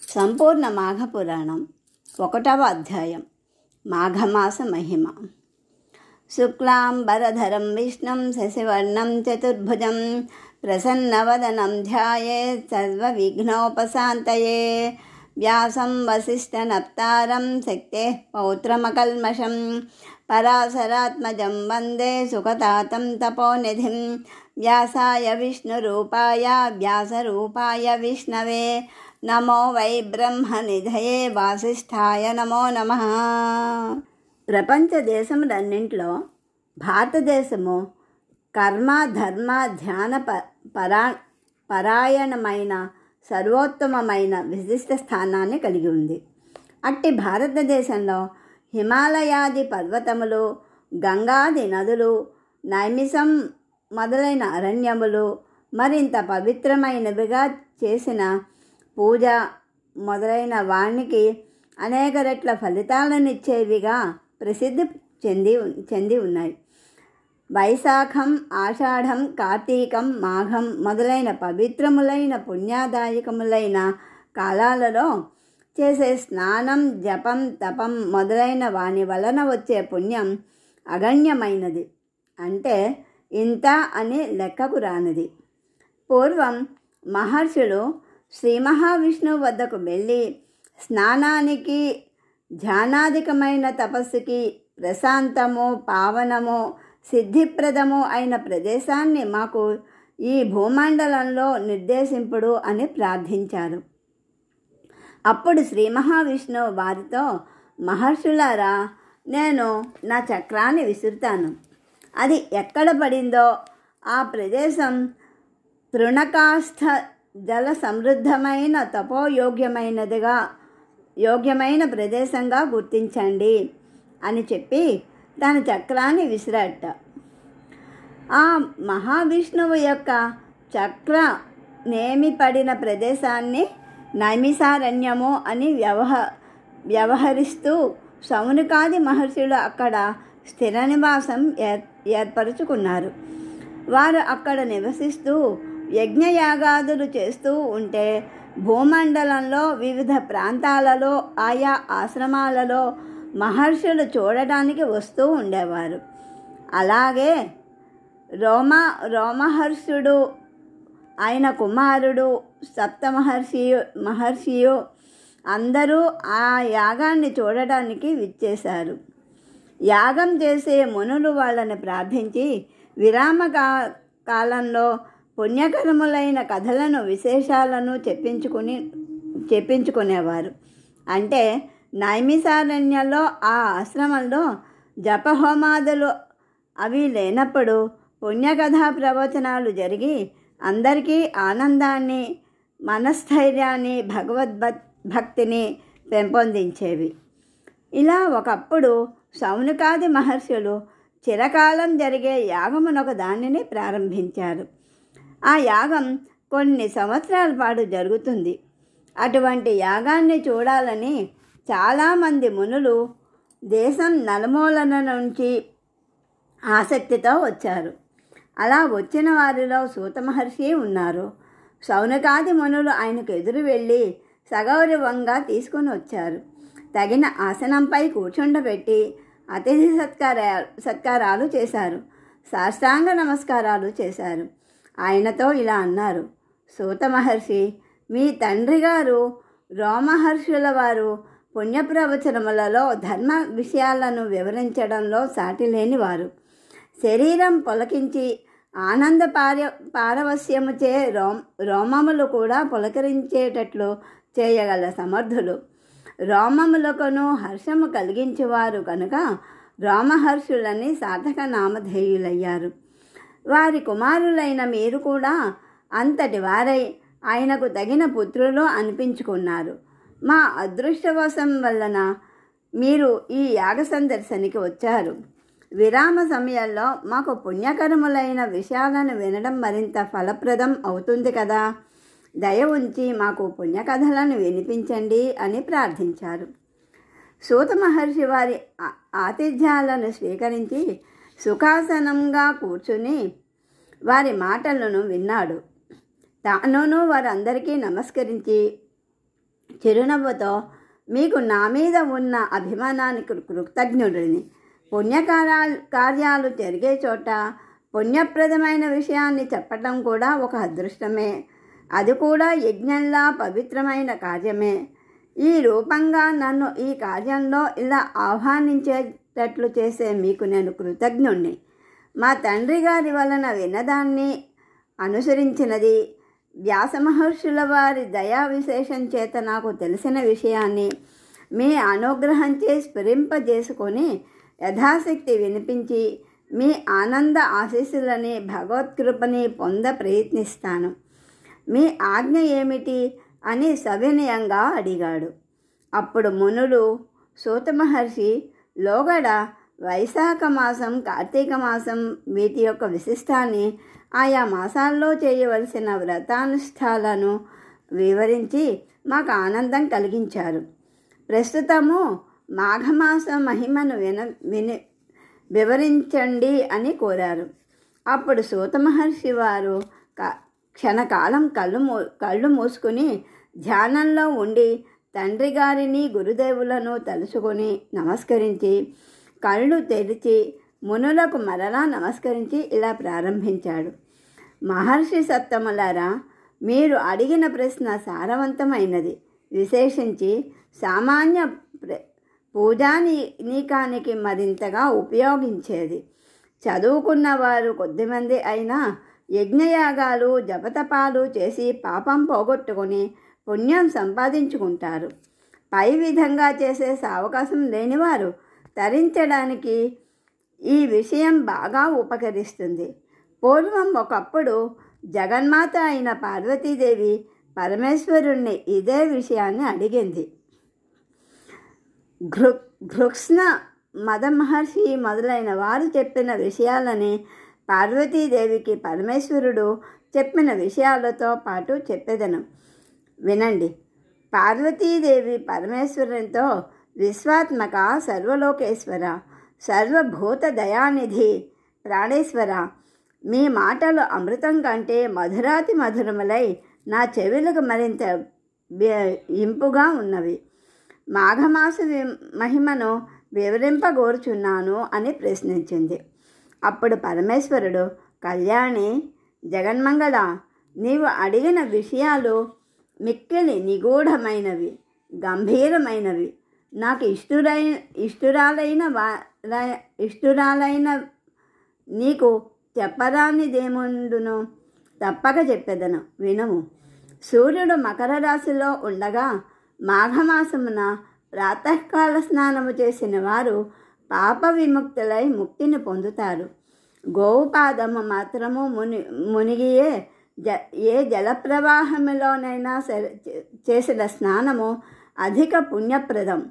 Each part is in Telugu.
సంపూర్ణ మాఘపురాణం 1వ అధ్యాయం. మాఘమాస మహిమ. శుక్లాంబరధరం విష్ణుం శశివర్ణం చతుర్భుజం ప్రసన్నవదనం ధ్యాయేత్ సర్వవిఘ్నోపశాంతయే. వ్యాసం వసిష్ఠనప్తారం శక్తేః పౌత్రమకల్మషం పరాశరాత్మజం వందే సుఖతాతం తపోనిధిం. వ్యాసాయ విష్ణురూపాయ వ్యాసరూపాయ విష్ణవే నమో వై బ్రహ్మనిధయే వాసిష్ఠాయ నమో నమః. ప్రపంచ దేశములన్నింటిలో భారతదేశము కర్మ ధర్మ ధ్యాన పరాయణమైన సర్వోత్తమమైన విశిష్ట స్థానాన్ని కలిగి ఉంది. అట్టి భారతదేశంలో హిమాలయాది పర్వతములు, గంగాది నదులు, నైమిషం మొదలైన అరణ్యములు, మరింత పవిత్రమైనవిగా చేసిన పూజ మొదలైన వానికి అనేక రెట్ల ఫలితాలనిచ్చేవిగా ప్రసిద్ధి చెంది ఉన్నాయి. వైశాఖం, ఆషాఢం, కార్తీకం, మాఘం మొదలైన పవిత్రములైన పుణ్యదాయకములైన కాలాలలో చేసే స్నానం, జపం, తపం మొదలైన వాని వలన వచ్చే పుణ్యం అగణ్యమైనది, అంటే ఇంత అని లెక్కకు రానిది. పూర్వం మహర్షులు శ్రీ మహావిష్ణువు వద్దకు వెళ్ళి స్నానానికి, ధ్యానాధికమైన తపస్సుకి ప్రశాంతము, పావనము, సిద్ధిప్రదము అయిన ప్రదేశాన్ని మాకు ఈ భూమండలంలో నిర్దేశింపుడు అని ప్రార్థించారు. అప్పుడు శ్రీ మహావిష్ణువు వారితో, మహర్షులారా, నేను నా చక్రాన్ని విసురుతాను. అది ఎక్కడ పడిందో ఆ ప్రదేశం తృణకాస్థ జల సమృద్ధమైన యోగ్యమైన ప్రదేశంగా గుర్తించండి అని చెప్పి తన చక్రాన్ని విసిరాట. ఆ మహావిష్ణువు యొక్క చక్ర నేమి పడిన ప్రదేశాన్ని నైమిషారణ్యము అని వ్యవహరిస్తూ శౌనకాది మహర్షులు అక్కడ స్థిర నివాసం ఏర్పరచుకున్నారు. వారు అక్కడ నివసిస్తూ యజ్ఞయాగాదులు చేస్తూ ఉంటే భూమండలంలో వివిధ ప్రాంతాలలో ఆయా ఆశ్రమాలలో మహర్షులు చూడటానికి వస్తూ ఉండేవారు. అలాగే రోమహర్షుడు ఆయన కుమారుడు మహర్షియు అందరూ ఆ యాగాన్ని చూడటానికి విచ్చేశారు. యాగం చేసే మునులు వాళ్ళని ప్రార్థించి విరామ కాలంలో పుణ్యకరములైన కథలను, విశేషాలను చెప్పించుకునేవారు. అంటే నైమిషారణ్యంలో ఆ ఆశ్రమంలో జపహోమాదులు అవి లేనప్పుడు పుణ్యకథా ప్రవచనాలు జరిగి అందరికీ ఆనందాన్ని, మనస్థైర్యాన్ని, భక్తిని పెంపొందించేవి. ఇలా ఒకప్పుడు శౌనకాది మహర్షులు చిరకాలం జరిగే యాగమునొక దానిని ప్రారంభించారు. ఆ యాగం కొన్ని సంవత్సరాల పాటు జరుగుతుంది. అటువంటి యాగాన్ని చూడాలని చాలామంది మునులు దేశం నలుమూలల నుంచి ఆసక్తితో వచ్చారు. అలా వచ్చిన వారిలో సూత మహర్షి ఉన్నారు. శౌనకాది మునులు ఆయనకు ఎదురు వెళ్ళి సగౌరవంగా తీసుకుని వచ్చారు. తగిన ఆసనంపై కూర్చుండబెట్టి అతిథి సత్కారాలు చేశారు. సాష్టాంగ నమస్కారాలు చేశారు. ఆయనతో ఇలా అన్నారు, సూత మహర్షి, మీ తండ్రి గారు రోమహర్షుల వారు పుణ్యప్రవచనములలో ధర్మ విషయాలను వివరించడంలో సాటిలేని వారు. శరీరం పొలకించి ఆనంద పారవస్యముచే రోమములు కూడా పులకరించేటట్లు చేయగల సమర్థులు. రోమములకును హర్షము కలిగించేవారు కనుక రోమహర్షులని సాధక నామధేయులయ్యారు. వారి కుమారులైన మీరు కూడా అంతటి వారై ఆయనకు తగిన పుత్రులు అనిపించుకున్నారు. మా అదృష్టవశం వలన మీరు ఈ యాగ సందర్శనకి వచ్చారు. విరామ సమయాల్లో మాకు పుణ్యకరములైన విషయాలను వినడం మరింత ఫలప్రదం అవుతుంది కదా. దయ ఉంచి మాకు పుణ్యకథలను వినిపించండి అని ప్రార్థించారు. సూత మహర్షి వారి ఆతిథ్యాలను స్వీకరించి సుఖాసనంగా కూర్చుని వారి మాటలను విన్నాడు. తానును వారందరికీ నమస్కరించి చిరునవ్వుతో, మీకు నా మీద ఉన్న అభిమానానికి కృతజ్ఞుడిని. కార్యాలు జరిగే చోట పుణ్యప్రదమైన విషయాన్ని చెప్పటం కూడా ఒక అదృష్టమే. అది కూడా యజ్ఞంలా పవిత్రమైన కార్యమే. ఈ రూపంగా నన్ను ఈ కార్యంలో ఇలా ఆహ్వానించేటట్లు చేసే మీకు నేను కృతజ్ఞుణ్ణి. మా తండ్రి గారి వలన విన్నదాన్ని అనుసరించినది, వ్యాసమహర్షుల వారి దయా విశేషం చేత నాకు తెలిసిన విషయాన్ని మీ అనుగ్రహంచే స్ఫురింపజేసుకొని యథాశక్తి వినిపించి మీ ఆనంద ఆశీస్సులని భగవత్కృపని ప్రయత్నిస్తాను. మీ ఆజ్ఞ ఏమిటి అని సవినయంగా అడిగాడు. అప్పుడు మునులు సూత మహర్షి లోగడ వైశాఖ మాసం, కార్తీక మాసం వీటి యొక్క విశిష్టాన్ని, ఆయా మాసాల్లో చేయవలసిన వ్రతానుష్ఠాలను వివరించి మాకు ఆనందం కలిగించారు. ప్రస్తుతము మాఘమాస మహిమను వివరించండి అని కోరారు. అప్పుడు సూత మహర్షి వారు క్షణకాలం కళ్ళు మూసుకుని ధ్యానంలో ఉండి తండ్రి గారిని గురుదేవులను తలుచుకొని నమస్కరించి కళ్ళు తెరిచి మునులకు మరలా నమస్కరించి ఇలా ప్రారంభించాడు. మహర్షి సత్తములారా, మీరు అడిగిన ప్రశ్న సారవంతమైనది. విశేషించి సామాన్య పూజానీకానికి మరింతగా ఉపయోగించేది. చదువుకున్నవారు కొద్దిమంది అయినా యజ్ఞయాగాలు జపతపాలు చేసి పాపం పోగొట్టుకొని పుణ్యం సంపాదించుకుంటారు. పై విధంగా చేసే అవకాశం లేనివారు తరించడానికి ఈ విషయం బాగా ఉపకరిస్తుంది. పూర్వం ఒకప్పుడు జగన్మాత అయిన పార్వతీదేవి పరమేశ్వరుణ్ణి ఇదే విషయాన్ని అడిగింది. ఘృష్ణ మదమహర్షి మొదలైన వారు చెప్పిన విషయాలని పార్వతీదేవికి పరమేశ్వరుడు చెప్పిన విషయాలతో పాటు చెప్పేదను వినండి. పార్వతీదేవి పరమేశ్వరునితో, విశ్వాత్మక, సర్వలోకేశ్వర, సర్వభూత దయానిధి ప్రాణేశ్వర, మీ మాటలు అమృతం కంటే మధురాతి మధురములై నా చెవులకు మరింత ఇంపుగా ఉన్నవి. మాఘమాస మహిమను వివరింపగోరుచున్నాను అని ప్రశ్నించింది. అప్పుడు పరమేశ్వరుడు, కళ్యాణి, జగన్మంగళ, నీవు అడిగిన విషయాలు మిక్కిలి నిగూఢమైనవి, గంభీరమైనవి. నాకు ఇష్టురాలైన నీకు చెప్పరానిదేముండును, తప్పక చెప్పెదను, వినుము. సూర్యుడు మకర రాశిలో ఉండగా మాఘమాసమున ప్రాతకాల స్నానము చేసిన వారు పాప విముక్తులై ముక్తిని పొందుతారు. గోవు పాదము మాత్రము మునిగియే ఏ జలప్రవాహములోనైనా చేసిన స్నానము అధిక పుణ్యప్రదం.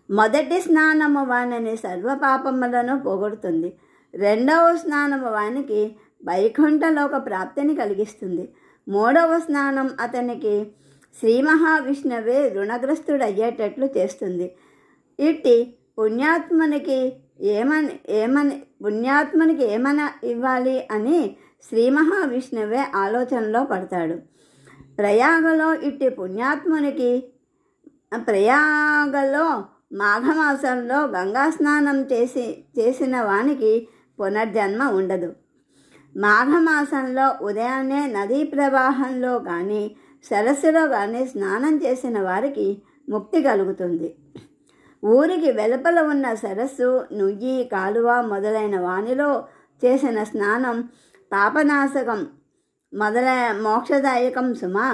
మొదటి స్నానము వానిని సర్వపాపములను పోగొడుతుంది. రెండవ స్నానము వానికి వైకుంఠలోక ప్రాప్తిని కలిగిస్తుంది. మూడవ స్నానం అతనికి శ్రీ మహావిష్ణువే రుణగ్రస్తుడయ్యేటట్లు చేస్తుంది. ఇట్టి పుణ్యాత్మునికి ఏమన ఇవ్వాలి అని శ్రీ మహావిష్ణువే ఆలోచనలో పడతాడు. ప్రయాగలో మాఘమాసంలో గంగా స్నానం చేసిన వానికి పునర్జన్మ ఉండదు. మాఘమాసంలో ఉదయాన్నే నదీ ప్రవాహంలో కానీ సరస్సులో కానీ స్నానం చేసిన వారికి ముక్తి కలుగుతుంది. ఊరికి వెలుపల ఉన్న సరస్సు, నుయ్యి, కాలువ మొదలైన వానిలో చేసిన స్నానం పాపనాశకం, మోక్షదాయకం సుమా.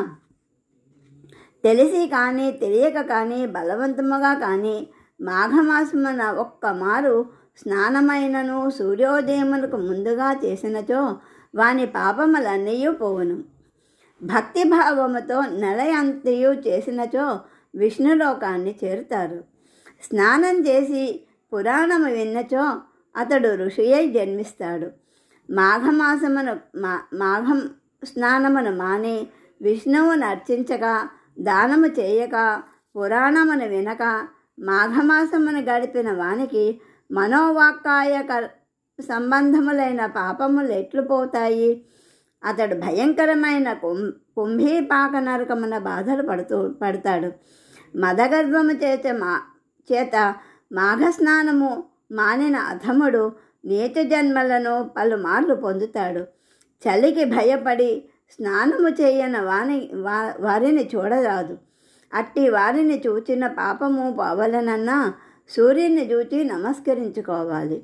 తెలిసి కానీ తెలియక కానీ బలవంతముగా కానీ మాఘమాసమున ఒక్క మారు స్నానమైనను సూర్యోదయములకు ముందుగా చేసినచో వాని పాపములన్నీ పోవును. భక్తిభావముతో నెలయంతయు చేసినచో విష్ణులోకాన్ని చేరుతారు. స్నానం చేసి పురాణము విన్నచో అతడు ఋషి అయి జన్మిస్తాడు. మాఘం స్నానమును మాని విష్ణువును అర్చించక, దానము చేయక, పురాణమును వినక మాఘమాసమును గడిపిన వానికి మనోవాక్కాయ సంబంధములైన పాపములు ఎట్లు పోతాయి? అతడు భయంకరమైన కుంభీపాక నరకమున బాధలు పడతాడు. మదగర్భము చేత మాఘస్నానము మానిన అధముడు నీచ జన్మలను పలుమార్లు పొందుతాడు. చలికి భయపడి స్నానము చేయని వారిని చూడరాదు. అట్టి వారిని చూచిన పాపము పోవలనన్నా సూర్యుని చూచి నమస్కరించుకోవాలి.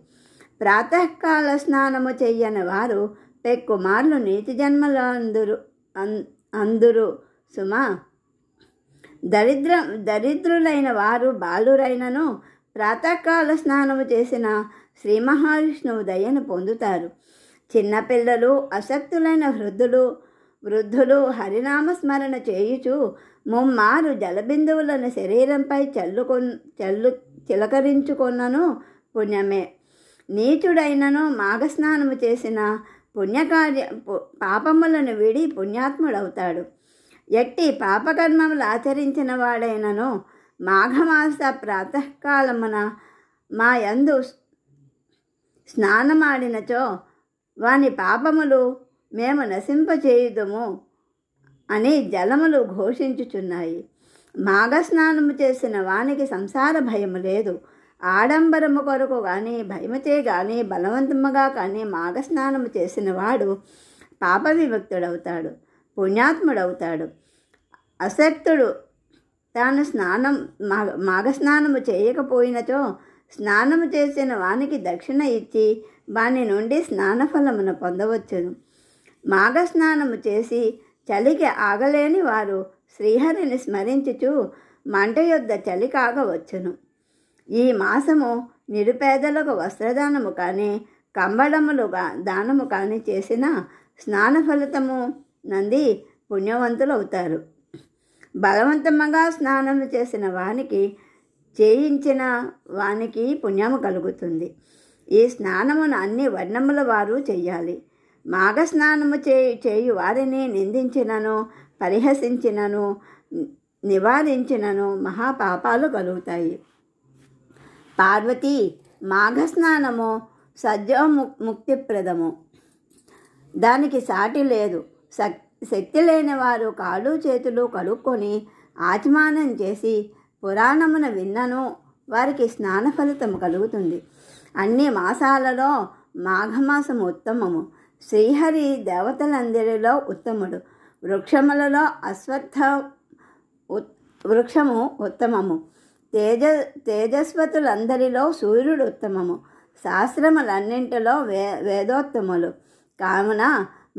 ప్రాతకాల స్నానము చెయ్యని వారు పెక్కుమార్లు నీతి జన్మలు అందురు సుమా. దరిద్రులైన వారు బాలురైనను ప్రాతకాల స్నానము చేసిన శ్రీ మహావిష్ణువు దయను పొందుతారు. చిన్నపిల్లలు, అశక్తులైన వృద్ధులు హరినామస్మరణ చేయుచు ముమ్మారు జలబిందువులను శరీరంపై చిలకరించుకొన్నను పుణ్యమే. నీచుడైనను మాఘస్నానము చేసిన పాపములను వీడి పుణ్యాత్ముడవుతాడు. ఎట్టి పాపకర్మములు ఆచరించిన వాడైనను మాఘమాస ప్రాతకాలమున మా యందు స్నానమాడినచో వాని పాపములు మేము నశింపచేయుదుము అని జలములు ఘోషించుచున్నాయి. మాఘస్నానము చేసిన వానికి సంసార భయము లేదు. ఆడంబరము కొరకు కానీ భయముచే కానీ బలవంతముగా కానీ మాఘస్నానము చేసిన వాడు పాప విముక్తుడవుతాడు, పుణ్యాత్ముడవుతాడు. అసక్తుడు తాను మాఘస్నానము చేయకపోయినచో స్నానము చేసిన వానికి దక్షిణ ఇచ్చి వాని నుండి స్నానఫలమును పొందవచ్చును. మాఘస్నానము చేసి చలికి ఆగలేని వారు శ్రీహరిని స్మరించుచు మంట యొద్ద చలి కాగవచ్చును. ఈ మాసము నిరుపేదలకు వస్త్రదానము కానీ కంబళములు దానము కానీ చేసిన స్నాన ఫలితము నంది పుణ్యవంతులవుతారు. బలవంతముగా స్నానము చేసిన చేయించిన వానికి పుణ్యము కలుగుతుంది. ఈ స్నానమును అన్ని వర్ణముల వారు చెయ్యాలి. మాఘస్నానము చేయు వారిని నిందించినను పరిహసించినను నివారించినను మహాపాపాలు కలుగుతాయి. పార్వతి, మాఘస్నానము సద్యోముక్తిప్రదము, దానికి సాటి లేదు. శక్తి లేని వారు కాళ్ళు చేతులు కడుక్కొని ఆచమానం చేసి పురాణమును విన్నను వారికి స్నాన ఫలితము కలుగుతుంది. అన్ని మాసాలలో మాఘమాసము ఉత్తమము. శ్రీహరి దేవతలందరిలో ఉత్తముడు. వృక్షములలో వృక్షము ఉత్తమము. తేజస్వతులందరిలో సూర్యుడు ఉత్తమము. శాస్త్రములన్నింటిలో వేదోత్తములు. కావున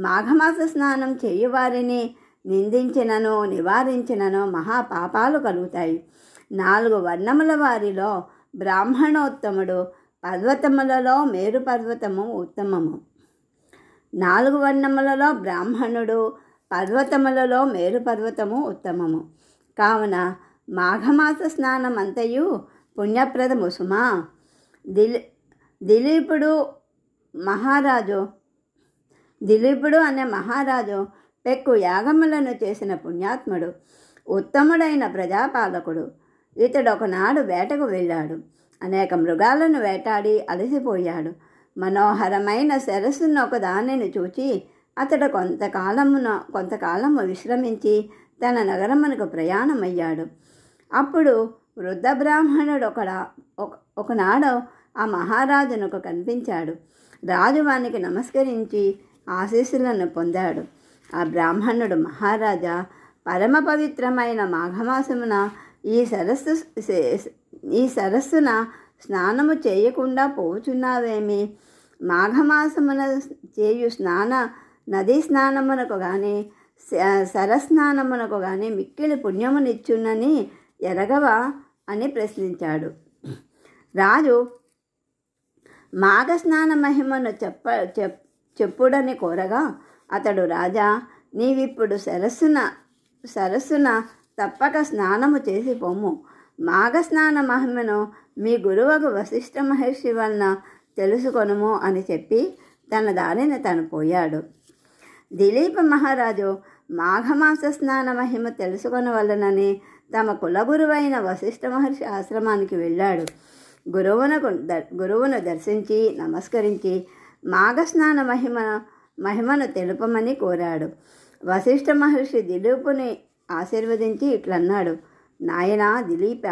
మాఘమాస స్నానం చేయువారిని నిందించినను నివారించినను మహాపాపాలు కలుగుతాయి. 4 వర్ణముల వారిలో బ్రాహ్మణోత్తముడు. పర్వతములలో మేరు పర్వతము ఉత్తమము. 4 వర్ణములలో బ్రాహ్మణుడు, పర్వతములలో మేరు పర్వతము ఉత్తమము. కావున మాఘమాస స్నానం అంతయు పుణ్యప్రదము సుమా. దిలీపుడు అనే మహారాజు పెక్కు యాగములను చేసిన పుణ్యాత్ముడు, ఉత్తముడైన ప్రజాపాలకుడు. ఇతడు ఒకనాడు వేటకు వెళ్ళాడు. అనేక మృగాలను వేటాడి అలసిపోయాడు. మనోహరమైన సరస్సును ఒకదానిని చూచి అతడు కొంతకాలము విశ్రమించి తన నగరమునకు ప్రయాణమయ్యాడు. అప్పుడు వృద్ధ బ్రాహ్మణుడు ఒకనాడు ఆ మహారాజునకు కనిపించాడు. రాజు వానికి నమస్కరించి ఆశీస్సులను పొందాడు. ఆ బ్రాహ్మణుడు, మహారాజా, పరమ పవిత్రమైన మాఘమాసమున ఈ సరస్సున స్నానము చేయకుండా పోచున్నావేమి? మాఘమాసమున చేయు నదీ స్నానమునకు కానీ సరస్నానమునకు కానీ మిక్కిలి పుణ్యమునిచ్చునని ఎరగవా అని ప్రశ్నించాడు. రాజు మాఘస్నాన మహిమను చెప్పుడని కోరగా అతడు, రాజా, నీవిప్పుడు సరస్సున తప్పక స్నానము చేసి పొమ్ము. మాఘస్నాన మహిమను మీ గురువగు వశిష్ఠ మహర్షి వలన తెలుసుకొనుము అని చెప్పి తన దారిని తను పోయాడు. దిలీప మహారాజు మాఘమాస స్నాన మహిమ తెలుసుకొనవలనని తమ కులగురువైన వశిష్ఠ మహర్షి ఆశ్రమానికి వెళ్ళాడు. గురువును దర్శించి నమస్కరించి మాఘస్నాన మహిమను తెలుపమని కోరాడు. వశిష్ఠ మహర్షి దిలీపుని ఆశీర్వదించి ఇట్లన్నాడు, నాయనా దిలీప,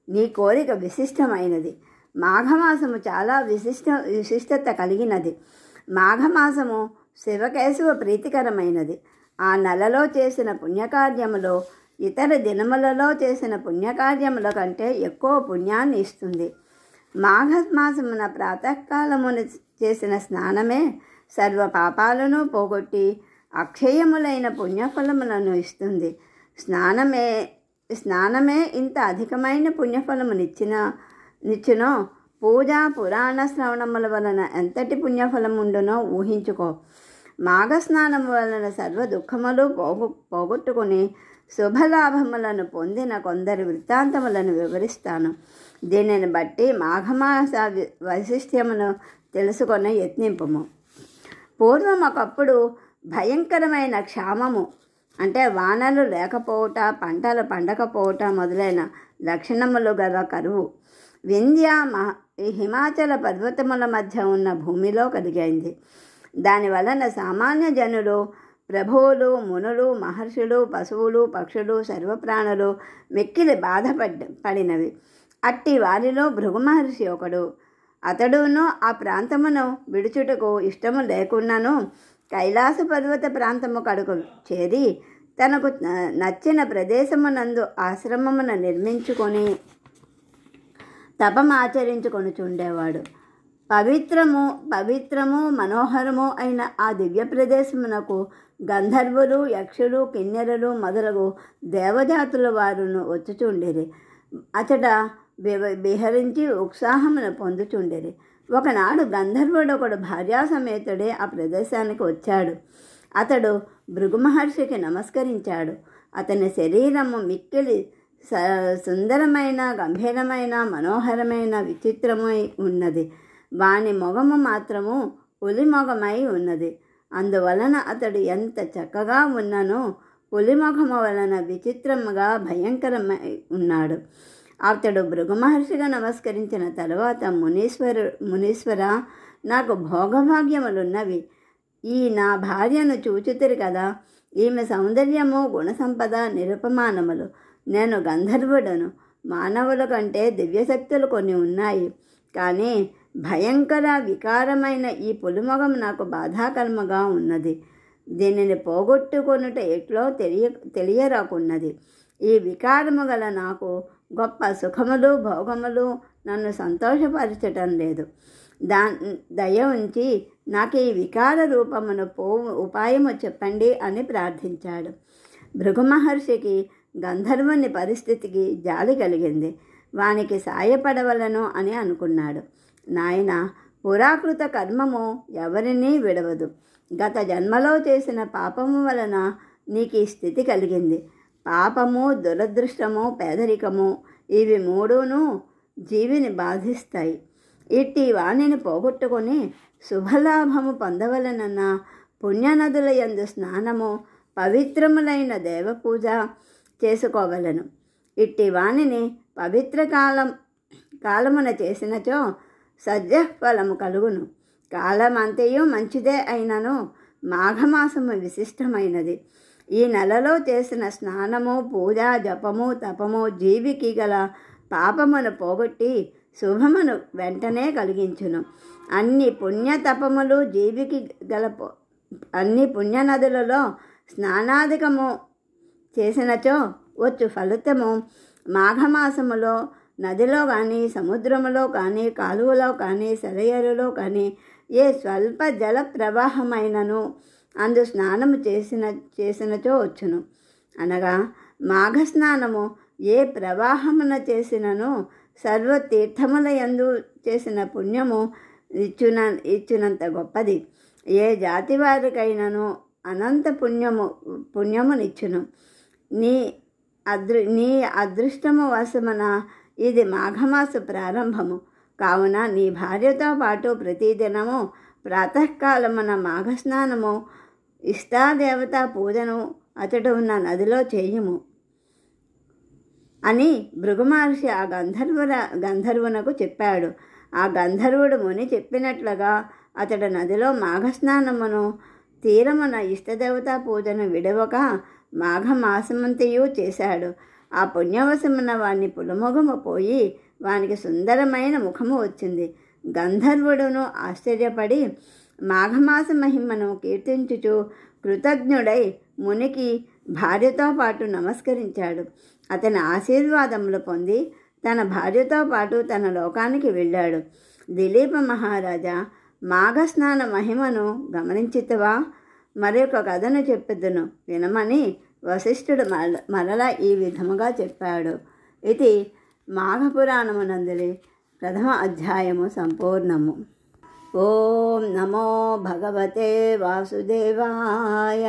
నీ కోరిక విశిష్టమైనది. మాఘమాసము చాలా విశిష్టత కలిగినది. మాఘమాసము శివకేశవ ప్రీతికరమైనది. ఆ నెలలో చేసిన పుణ్యకార్యములో ఇతర దినములలో చేసిన పుణ్యకార్యముల కంటే ఎక్కువ పుణ్యాన్ని ఇస్తుంది. మాఘమాసమున ప్రాతకాలమున చేసిన స్నానమే సర్వ పాపాలను పోగొట్టి అక్షయములైన పుణ్యఫలములను ఇస్తుంది. స్నానమే ఇంత అధికమైన పుణ్యఫలమునిచ్చునో పూజ పురాణ శ్రవణముల వలన ఎంతటి పుణ్యఫలముండునో ఊహించుకో. మాఘస్నానము వలన సర్వ దుఃఖములు పోగొట్టుకుని శుభలాభములను పొందిన కొందరి వృత్తాంతములను వివరిస్తాను. దీనిని బట్టి మాఘమాస వైశిష్ట్యమును తెలుసుకొని యత్నింపుము. పూర్వం ఒకప్పుడు భయంకరమైన క్షామము, అంటే వానలు లేకపోవట, పంటలు పండకపోవట మొదలైన లక్షణములు గల కరువు వింధ్య హిమాచల పర్వతముల మధ్య ఉన్న భూమిలో కలిగింది. దానివలన సామాన్య జనులు, ప్రభువులు, మునులు, మహర్షులు, పశువులు, పక్షులు, సర్వప్రాణులు మిక్కిలి బాధపడినవి. అట్టి వారిలో భృగు మహర్షి ఒకడు. అతడును ఆ ప్రాంతమును విడుచుటకు ఇష్టము లేకున్నాను కైలాస పర్వత ప్రాంతము కడుకు చేరి తనకు నచ్చిన ప్రదేశమునందు ఆశ్రమమును నిర్మించుకొని తపమాచరించుకొనుచుండేవాడు. పవిత్రము మనోహరము అయిన ఆ దివ్య ప్రదేశమునకు గంధర్వులు, యక్షులు, కిన్నెరలు మొదలగు దేవజాతుల వారును వచ్చుచుండిరి. అతడ విహరించి ఉత్సాహమును పొందుచుండిరి. ఒకనాడు గంధర్వుడొకడు భార్యాసమేతుడే ఆ ప్రదేశానికి వచ్చాడు. అతడు భృగు మహర్షికి నమస్కరించాడు. అతని శరీరము మిక్కిలి సుందరమైన, గంభీరమైన, మనోహరమైన, విచిత్రమై ఉన్నది. వాని మొగము మాత్రము పులి మొగమై ఉన్నది. అందువలన అతడు ఎంత చక్కగా ఉన్ననో పులిముఖము వలన విచిత్రముగా భయంకరమై ఉన్నాడు. అతడు భృగు మహర్షిగా నమస్కరించిన తరువాత మునీశ్వర, నాకు భోగభాగ్యములున్నవి. ఈ నా భార్యను చూచుతిరి కదా, ఈమె సౌందర్యము గుణసంపద నిరుపమానములు. నేను గంధర్వుడను. మానవుల కంటే దివ్యశక్తులు కొన్ని ఉన్నాయి. కానీ భయంకర వికారమైన ఈ పులిమొగం నాకు బాధాకరముగా ఉన్నది. దీనిని పోగొట్టుకొనుట ఎట్లో తెలియరాకున్నది. ఈ వికారము గల నాకు గొప్ప సుఖములు, భోగములు నన్ను సంతోషపరచటం లేదు. దయ ఉంచి నాకు ఈ వికార రూపమును ఉపాయము చెప్పండి అని ప్రార్థించాడు. భృగు మహర్షికి గంధర్వుని పరిస్థితికి జాలి కలిగింది. వానికి సాయపడవలను అని అనుకున్నాడు. నాయన, పురాకృత కర్మము ఎవరినీ విడవదు. గత జన్మలో చేసిన పాపము వలన నీకు ఈ స్థితి కలిగింది. పాపము, దురదృష్టము, పేదరికము ఇవి మూడును జీవిని బాధిస్తాయి. ఇట్టి వాణిని పోగొట్టుకొని శుభలాభము పొందవలనన్న పుణ్యనదుల యందు స్నానము, పవిత్రములైన దేవపూజ చేసుకోవలను. ఇట్టి వాణిని పవిత్ర కాలమున చేసినచో సజ్జఫలము కలుగును. కాలమంతయు మంచిదే అయినను మాఘమాసము విశిష్టమైనది. ఈ నెలలో చేసిన స్నానము, పూజ, జపము, తపము జీవికి గల పాపమును పోగొట్టి శుభమును వెంటనే కలిగించును. అన్ని పుణ్యతపములు జీవికి గల అన్ని పుణ్యనదులలో స్నానాధికము చేసినచో వచ్చు ఫలితము మాఘమాసములో నదిలో కానీ, సముద్రములో కానీ, కాలువలో కానీ, సెలయేరులో కానీ ఏ స్వల్ప జల ప్రవాహమైనను అందు స్నానము చేసినచో వచ్చును. అనగా మాఘస్నానము ఏ ప్రవాహమున చేసినను సర్వతీర్థముల యందు చేసిన పుణ్యము ఇచ్చినంత గొప్పది. ఏ జాతి వారికైనను అనంత పుణ్యమునిచ్చును. నీ అదృష్టము వశమున ఇది మాఘమాస ప్రారంభము. కావున నీ భార్యతో పాటు ప్రతిదినము ప్రాతకాలమున మాఘస్నానము, ఇష్టాదేవతా పూజను అతడు ఉన్న నదిలో చేయుము అని భృగు మహర్షి ఆ గంధర్వునకు చెప్పాడు. ఆ గంధర్వుడు ముని చెప్పినట్లుగా అతడు నదిలో మాఘస్నానమును తీరమున ఇష్టదేవతా పూజను విడవక మాఘమాసమంతయు చేశాడు. ఆ పుణ్యవశమున వాని పులముఖము పోయి వానికి సుందరమైన ముఖము వచ్చింది. గంధర్వుడును ఆశ్చర్యపడి మాఘమాస మహిమను కీర్తించుచు కృతజ్ఞుడై మునికి భార్యతో పాటు నమస్కరించాడు. అతని ఆశీర్వాదములు పొంది తన భార్యతో పాటు తన లోకానికి వెళ్ళాడు. దిలీప మహారాజా, మాఘస్నాన మహిమను గమనించితివా? మరొక కథను చెప్పుదును వినమని వశిష్ఠుడు మరలా ఈ విధముగా చెప్పాడు. ఇది మాఘపురాణమునందలి ప్రథమ అధ్యాయము సంపూర్ణము. ఓం నమో భగవతే వాసుదేవాయ.